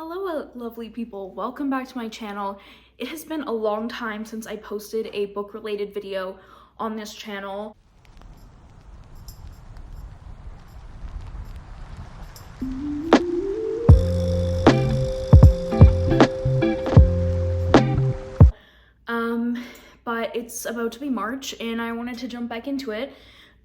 Hello, lovely people. Welcome back to my channel. It has been a long time since I posted a book-related video on this channel. But it's about to be March and I wanted to jump back into it.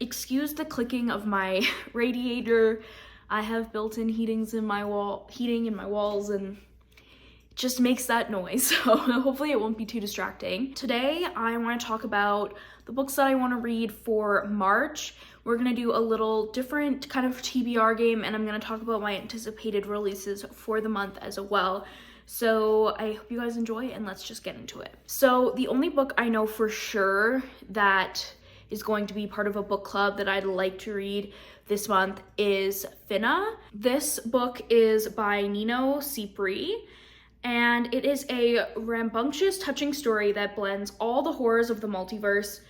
Excuse the clicking of my radiator. I have built-in heating in my walls and it just makes that noise, so hopefully it won't be too distracting. Today I want to talk about the books that I want to read for March. We're going to do a little different kind of TBR game, and I'm going to talk about my anticipated releases for the month as well. So I hope you guys enjoy, and let's just get into it. So the only book I know for sure that is going to be part of a book club that I'd like to read this month is Finna. This book is by Nino Cipri, and it is a rambunctious, touching story that blends all the horrors of the multiverse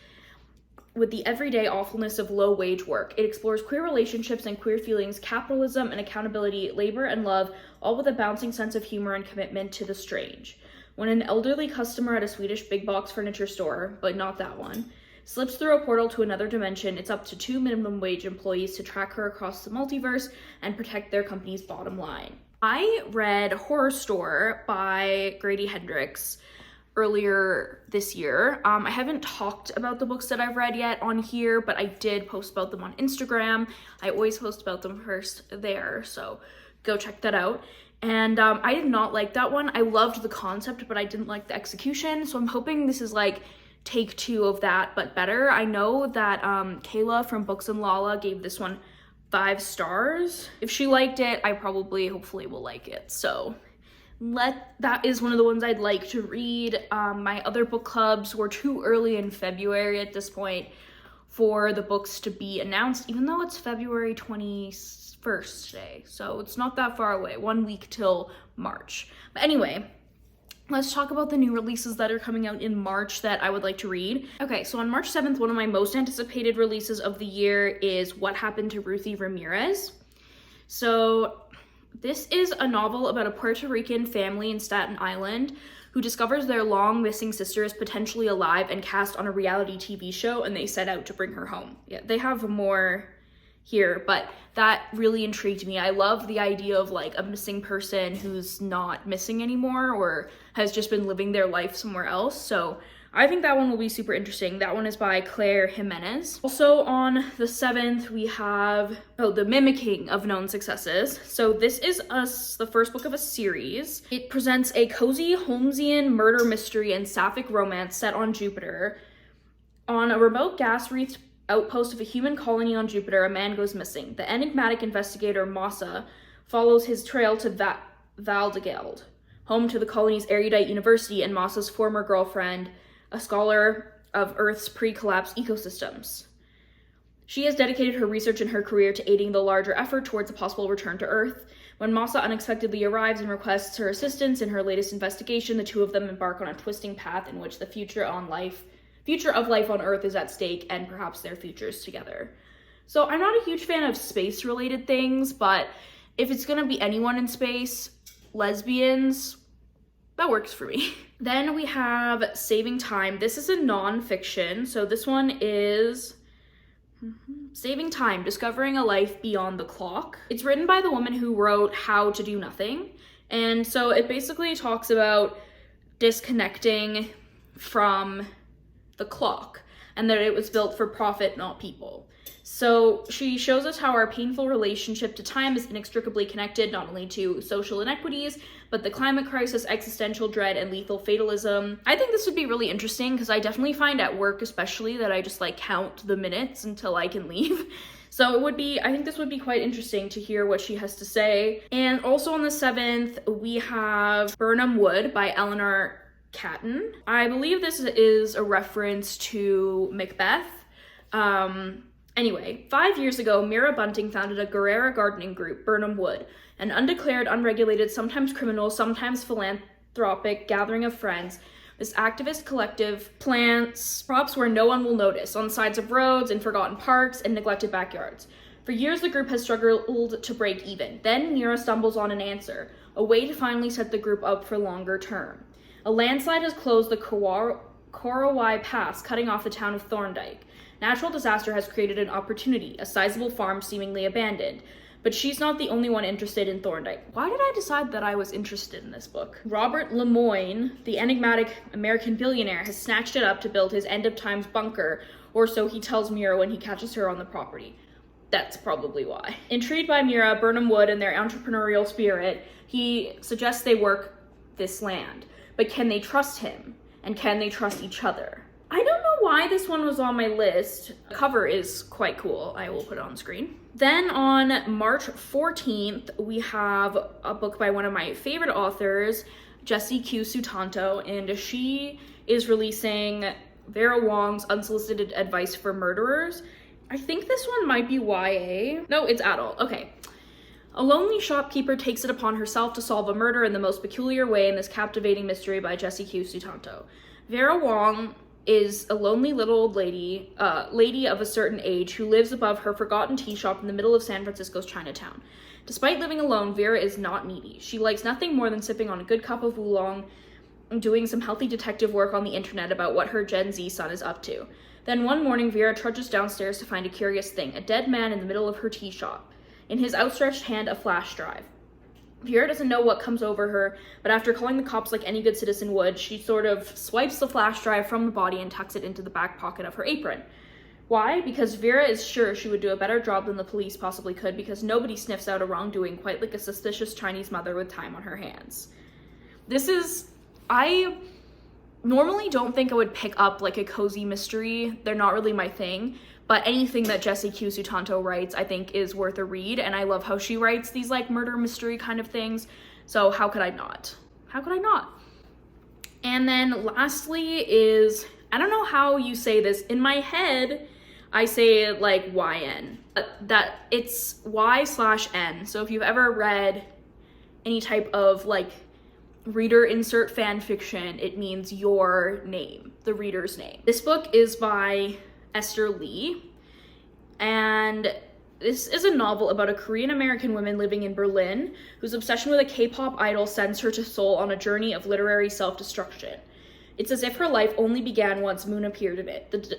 with the everyday awfulness of low-wage work. It explores queer relationships and queer feelings, capitalism and accountability, labor and love, all with a bouncing sense of humor and commitment to the strange. When an elderly customer at a Swedish big box furniture store, but not that one, slips through a portal to another dimension, it's up to 2 minimum wage employees to track her across the multiverse and protect their company's bottom line. I read Horror Store by Grady Hendrix earlier this year. I haven't talked about the books that I've read yet on here, but I did post about them on Instagram. I always post about them first there, so go check that out. And I did not like that one. I loved the concept, but I didn't like the execution, so I'm hoping this is like take 2 of that, but better. I know that Kayla from Books and Lala gave this one 5 stars. If she liked it, I hopefully will like it. So that is one of the ones I'd like to read. My other book clubs were too early in February at this point for the books to be announced, even though it's February 21st today. So it's not that far away, 1 week till March. But anyway, let's talk about the new releases that are coming out in March that I would like to read. Okay, so on March 7th, one of my most anticipated releases of the year is What Happened to Ruthie Ramirez. So this is a novel about a Puerto Rican family in Staten Island who discovers their long missing sister is potentially alive and cast on a reality TV show, and they set out to bring her home. Yeah, they have more here, but that really intrigued me. I love the idea of like a missing person who's not missing anymore or has just been living their life somewhere else. So I think that one will be super interesting. That one is by Claire Jimenez. Also on the 7th, we have, The Mimicking of Known Successes. So this is the first book of a series. It presents a cozy Holmesian murder mystery and sapphic romance set on Jupiter. On a remote gas-wreathed outpost of a human colony on Jupiter, a man goes missing. The enigmatic investigator Massa follows his trail to Valdegeld, home to the colony's erudite university and Massa's former girlfriend, a scholar of Earth's pre-collapse ecosystems. She has dedicated her research and her career to aiding the larger effort towards a possible return to Earth. When Massa unexpectedly arrives and requests her assistance in her latest investigation, the two of them embark on a twisting path in which the future of life on Earth is at stake, and perhaps their futures together. So I'm not a huge fan of space-related things, but if it's gonna be anyone in space, lesbians, that works for me. Then we have Saving Time. This is a non-fiction, so this one is Saving Time, Discovering a Life Beyond the Clock. It's written by the woman who wrote How to Do Nothing, and so it basically talks about disconnecting from the clock and that it was built for profit, not people. So she shows us how our painful relationship to time is inextricably connected not only to social inequities, but the climate crisis, existential dread, and lethal fatalism. I think this would be really interesting because I definitely find at work especially that I just like count the minutes until I can leave. So I think this would be quite interesting to hear what she has to say. And also on the 7th, we have Birnam Wood by Eleanor Catton. I believe this is a reference to Macbeth. Anyway, 5 years ago, Mira Bunting founded a guerrilla gardening group, Birnam Wood, an undeclared, unregulated, sometimes criminal, sometimes philanthropic gathering of friends. This activist collective plants crops where no one will notice, on the sides of roads, in forgotten parks, and neglected backyards. For years, the group has struggled to break even. Then Mira stumbles on an answer. a way to finally set the group up for longer term. A landslide has closed the Korowai Pass, cutting off the town of Thorndike. Natural disaster has created an opportunity, a sizable farm seemingly abandoned. But she's not the only one interested in Thorndike. Why did I decide that I was interested in this book? Robert Lemoyne, the enigmatic American billionaire, has snatched it up to build his end-of-times bunker, or so he tells Mira when he catches her on the property. That's probably why. Intrigued by Mira, Burnham Wood, and their entrepreneurial spirit, he suggests they work this land. But can they trust him? And can they trust each other? I don't know why this one was on my list. The cover is quite cool. I will put it on screen. Then on March 14th, we have a book by one of my favorite authors, Jessie Q. Sutanto, and she is releasing Vera Wong's Unsolicited Advice for Murderers. I think this one might be YA. No, it's adult. Okay. A lonely shopkeeper takes it upon herself to solve a murder in the most peculiar way in this captivating mystery by Jessie Q. Sutanto. Vera Wong is a lonely little old lady of a certain age who lives above her forgotten tea shop in the middle of San Francisco's Chinatown. Despite living alone, Vera is not needy. She likes nothing more than sipping on a good cup of oolong and doing some healthy detective work on the internet about what her Gen Z son is up to. Then one morning, Vera trudges downstairs to find a curious thing, a dead man in the middle of her tea shop. In his outstretched hand, a flash drive. Vera doesn't know what comes over her, but after calling the cops like any good citizen would, she sort of swipes the flash drive from the body and tucks it into the back pocket of her apron. Why? Because Vera is sure she would do a better job than the police possibly could, because nobody sniffs out a wrongdoing quite like a suspicious Chinese mother with time on her hands. I normally don't think I would pick up like a cozy mystery. They're not really my thing. But anything that Jessie Q. Sutanto writes, I think, is worth a read, and I love how she writes these, like, murder mystery kind of things, so how could I not? How could I not? And then lastly is, I don't know how you say this, in my head, I say, like, YN. That it's Y/N, so if you've ever read any type of, like, reader insert fan fiction, it means your name, the reader's name. This book is by Esther Lee, and this is a novel about a Korean-American woman living in Berlin whose obsession with a K-pop idol sends her to Seoul on a journey of literary self-destruction. It's as if her life only began once Moon appeared in it. The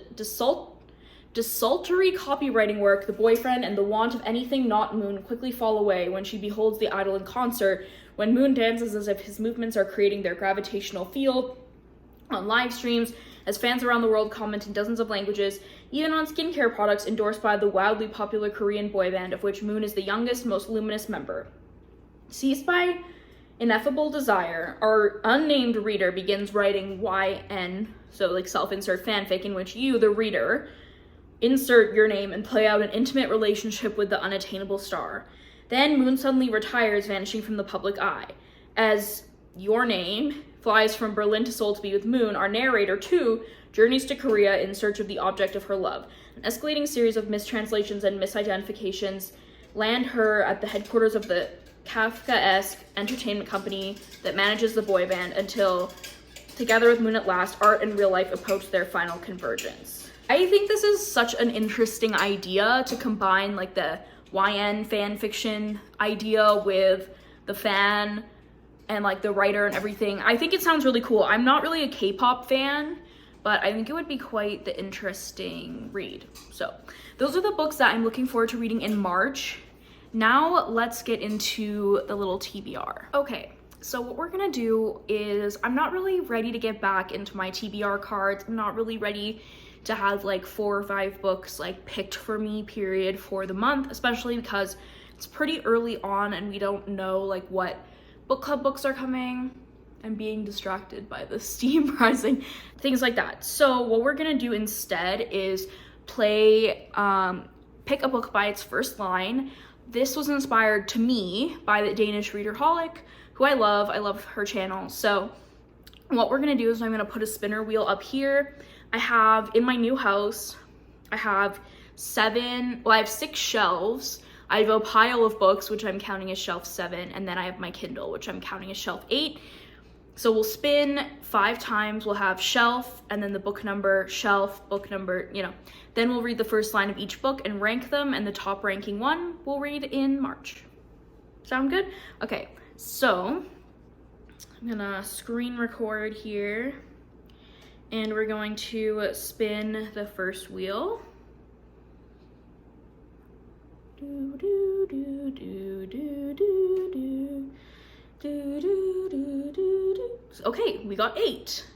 desultory copywriting work, the boyfriend, and the want of anything not Moon quickly fall away when she beholds the idol in concert, when Moon dances as if his movements are creating their gravitational field on live streams, as fans around the world comment in dozens of languages, even on skincare products endorsed by the wildly popular Korean boy band, of which Moon is the youngest, most luminous member. Seized by ineffable desire, our unnamed reader begins writing YN, so like self-insert fanfic, in which you, the reader, insert your name and play out an intimate relationship with the unattainable star. Then Moon suddenly retires, vanishing from the public eye. As your name flies from Berlin to Seoul to be with Moon, our narrator, too, journeys to Korea in search of the object of her love. An escalating series of mistranslations and misidentifications land her at the headquarters of the Kafkaesque entertainment company that manages the boy band until, together with Moon at last, art and real life approach their final convergence. I think this is such an interesting idea to combine like the YN fan fiction idea with the fan and like the writer and everything. I think it sounds really cool. I'm not really a K-pop fan, but I think it would be quite the interesting read. So those are the books that I'm looking forward to reading in March. Now let's get into the little TBR. Okay, so what we're gonna do is, I'm not really ready to get back into my TBR cards. I'm not really ready to have like 4 or 5 books like picked for me, period, for the month, especially because it's pretty early on and we don't know like what book club books are coming. I'm being distracted by the steam rising, things like that. So what we're gonna do instead is play, pick a book by its first line. This was inspired to me by the Danish Readerholic, who I love her channel. So what we're gonna do is I'm gonna put a spinner wheel up here. I have, in my new house, I have 6 shelves. I have a pile of books, which I'm counting as shelf 7, and then I have my Kindle, which I'm counting as shelf 8. So we'll spin 5 times, we'll have shelf, and then the book number, shelf, book number, you know. Then we'll read the first line of each book and rank them, and the top ranking one we'll read in March. Sound good? Okay, So I'm gonna screen record here, and we're going to spin the first wheel. Okay, we got 8.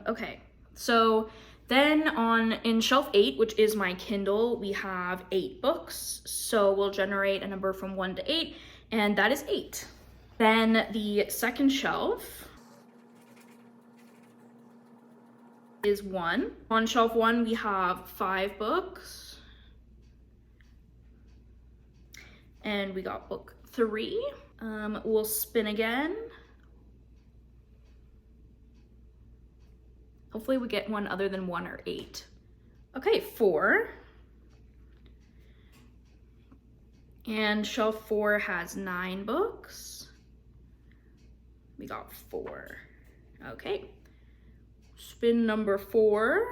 Okay, so then in shelf 8, which is my Kindle, we have 8 books. So we'll generate a number from 1 to 8, and that is 8. Then the second shelf is 1. On shelf 1, we have 5 books. And we got book 3. We'll spin again. Hopefully we get one other than 1 or 8. Okay, 4. And shelf 4 has 9 books. We got 4. Okay. Spin number 4.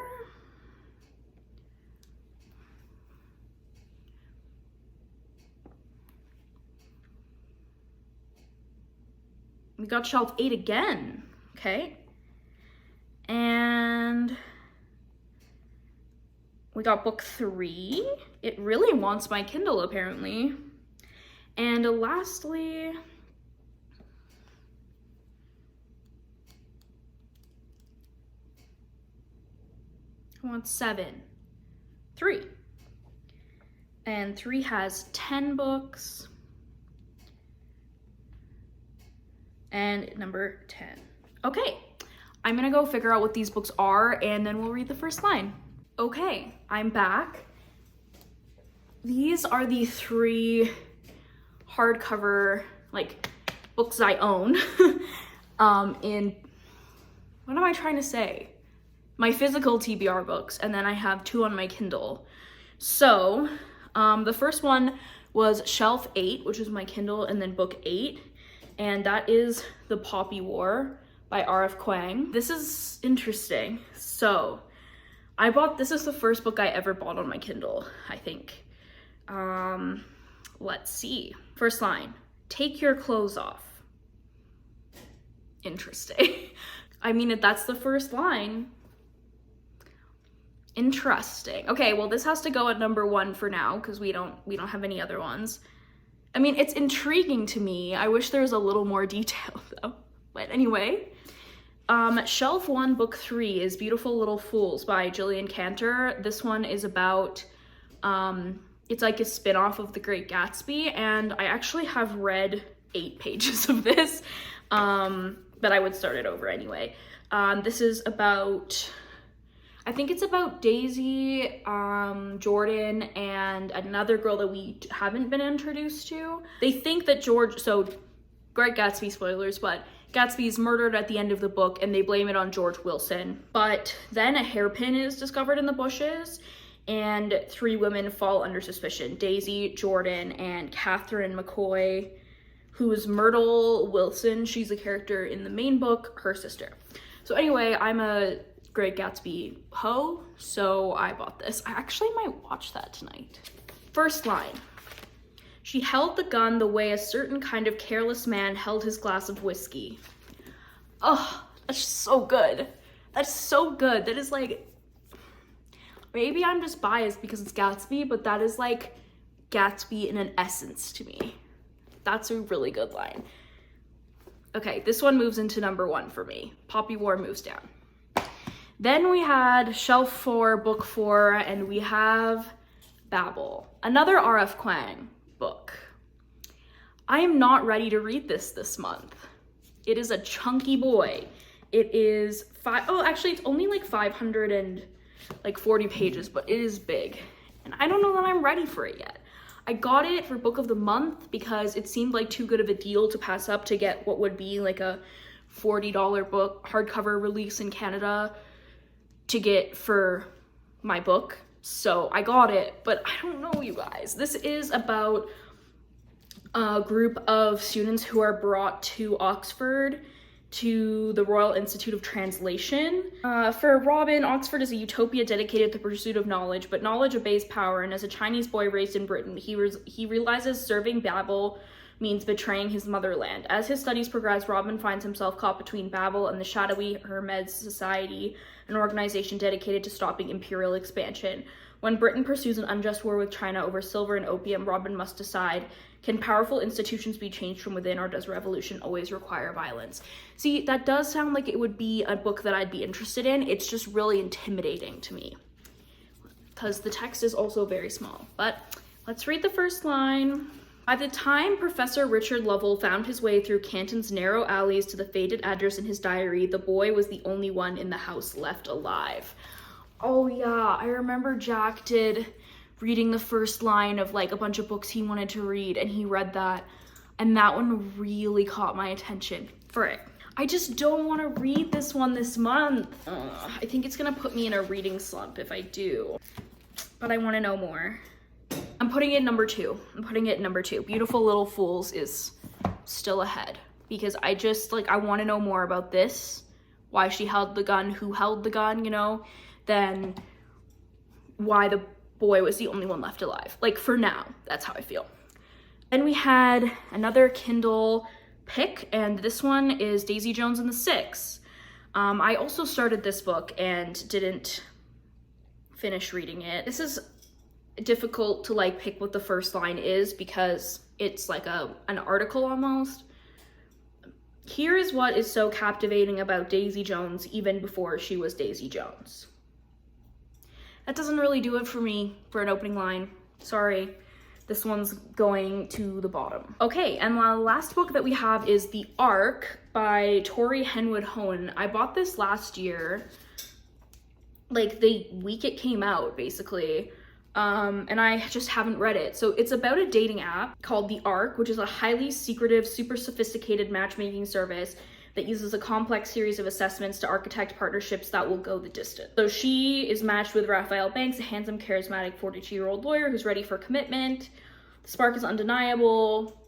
We got shelf 8 again. Okay. And we got book 3. It really wants my Kindle, apparently. And lastly, I want 7. 3. And 3 has 10 books. And number 10. Okay, I'm gonna go figure out what these books are, and then we'll read the first line. Okay, I'm back. These are the 3 hardcover, like, books I own. In, what am I trying to say? My physical TBR books, and then I have 2 on my Kindle. So, the first one was shelf 8, which is my Kindle, and then book 8. And that is The Poppy War by R.F. Kuang. This is interesting. So, this is the first book I ever bought on my Kindle, I think. Let's see. First line, take your clothes off. Interesting. I mean, if that's the first line, interesting. Okay, well, this has to go at number 1 for now, because we don't have any other ones. I mean, it's intriguing to me. I wish there was a little more detail, though. But anyway, shelf 1, book 3 is Beautiful Little Fools by Gillian Cantor. This one is about, it's like a spin-off of The Great Gatsby, and I actually have read 8 pages of this, but I would start it over anyway. This is about, I think it's about Daisy, Jordan, and another girl that we haven't been introduced to. They think that so Great Gatsby spoilers, but Gatsby's murdered at the end of the book and they blame it on George Wilson. But then a hairpin is discovered in the bushes and 3 women fall under suspicion. Daisy, Jordan, and Catherine McCoy, who is Myrtle Wilson. She's a character in the main book, her sister. So anyway, I'm a Great Gatsby ho, so I bought this. I actually might watch that tonight. First line. She held the gun the way a certain kind of careless man held his glass of whiskey. Oh, that's so good. That's so good. That is like, maybe I'm just biased because it's Gatsby, but that is like Gatsby in an essence to me. That's a really good line. Okay, this one moves into number 1 for me. Poppy War moves down. Then we had shelf 4, book 4, and we have Babel, another R.F. Kuang book. I am not ready to read this month. It is a chunky boy. It is actually it's only like 540 pages, but it is big. And I don't know that I'm ready for it yet. I got it for book of the month because it seemed like too good of a deal to pass up to get what would be like a $40 book hardcover release in Canada to get for my book. So I got it, but I don't know, you guys. This is about a group of students who are brought to Oxford to the Royal Institute of Translation. For Robin, Oxford is a utopia dedicated to the pursuit of knowledge, but knowledge obeys power, and as a Chinese boy raised in Britain, he realizes serving Babel means betraying his motherland. As his studies progress, Robin finds himself caught between Babel and the shadowy Hermes Society, an organization dedicated to stopping imperial expansion. When Britain pursues an unjust war with China over silver and opium, Robin must decide, can powerful institutions be changed from within, or does revolution always require violence? See, that does sound like it would be a book that I'd be interested in. It's just really intimidating to me because the text is also very small. But let's read the first line. By the time Professor Richard Lovell found his way through Canton's narrow alleys to the faded address in his diary, the boy was the only one in the house left alive. Oh yeah, I remember Jack did reading the first line of like a bunch of books he wanted to read, and he read that, and that one really caught my attention. Frick. I just don't want to read this one this month. I think it's gonna put me in a reading slump if I do, but I want to know more. I'm putting it number 2. Beautiful Little Fools is still ahead because I just like, I want to know more about this, why she held the gun, who held the gun, you know, than why the boy was the only one left alive. Like, for now, that's how I feel. Then we had another Kindle pick, and this one is Daisy Jones and the Six. I also started this book and didn't finish reading it. This is difficult to like pick what the first line is because it's like an article almost. Here is what is so captivating about Daisy Jones even before she was Daisy Jones. That doesn't really do it for me for an opening line. Sorry. This one's going to the bottom. Okay, and the last book that we have is The Ark by Tori Henwood Hohen. I bought this last year, like the week it came out, basically. And I just haven't read it. So it's about a dating app called The Ark, which is a highly secretive, super sophisticated matchmaking service that uses a complex series of assessments to architect partnerships that will go the distance. So she is matched with Raphael Banks, a handsome, charismatic 42-year-old lawyer who's ready for commitment. The spark is undeniable.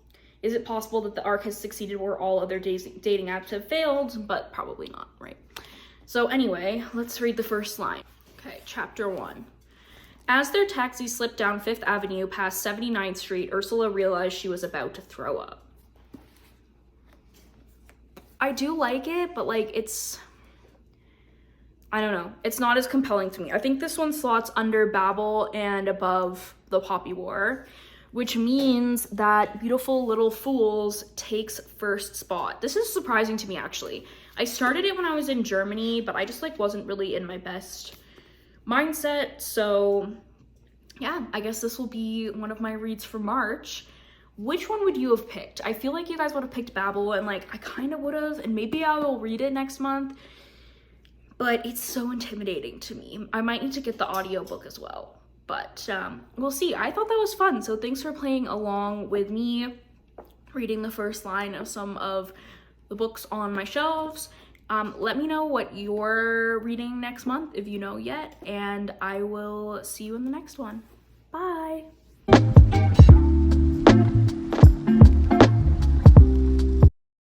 Is it possible that The Ark has succeeded where all other dating apps have failed? But probably not, right? So anyway, let's read the first line. Okay, chapter 1. As their taxi slipped down 5th Avenue past 79th Street, Ursula realized she was about to throw up. I do like it, but like I don't know. It's not as compelling to me. I think this one slots under Babel and above The Poppy War, which means that Beautiful Little Fools takes first spot. This is surprising to me, actually. I started it when I was in Germany, but I just like wasn't really in my best mindset. So yeah, I guess this will be one of my reads for March. Which one would you have picked? I feel like you guys would have picked Babel, and like I kind of would have, and maybe I will read it next month, but it's so intimidating to me. I might need to get the audiobook as well, but we'll see. I thought that was fun, so thanks for playing along with me, reading the first line of some of the books on my shelves. Let me know what you're reading next month if you know yet, and I will see you in the next one. Bye!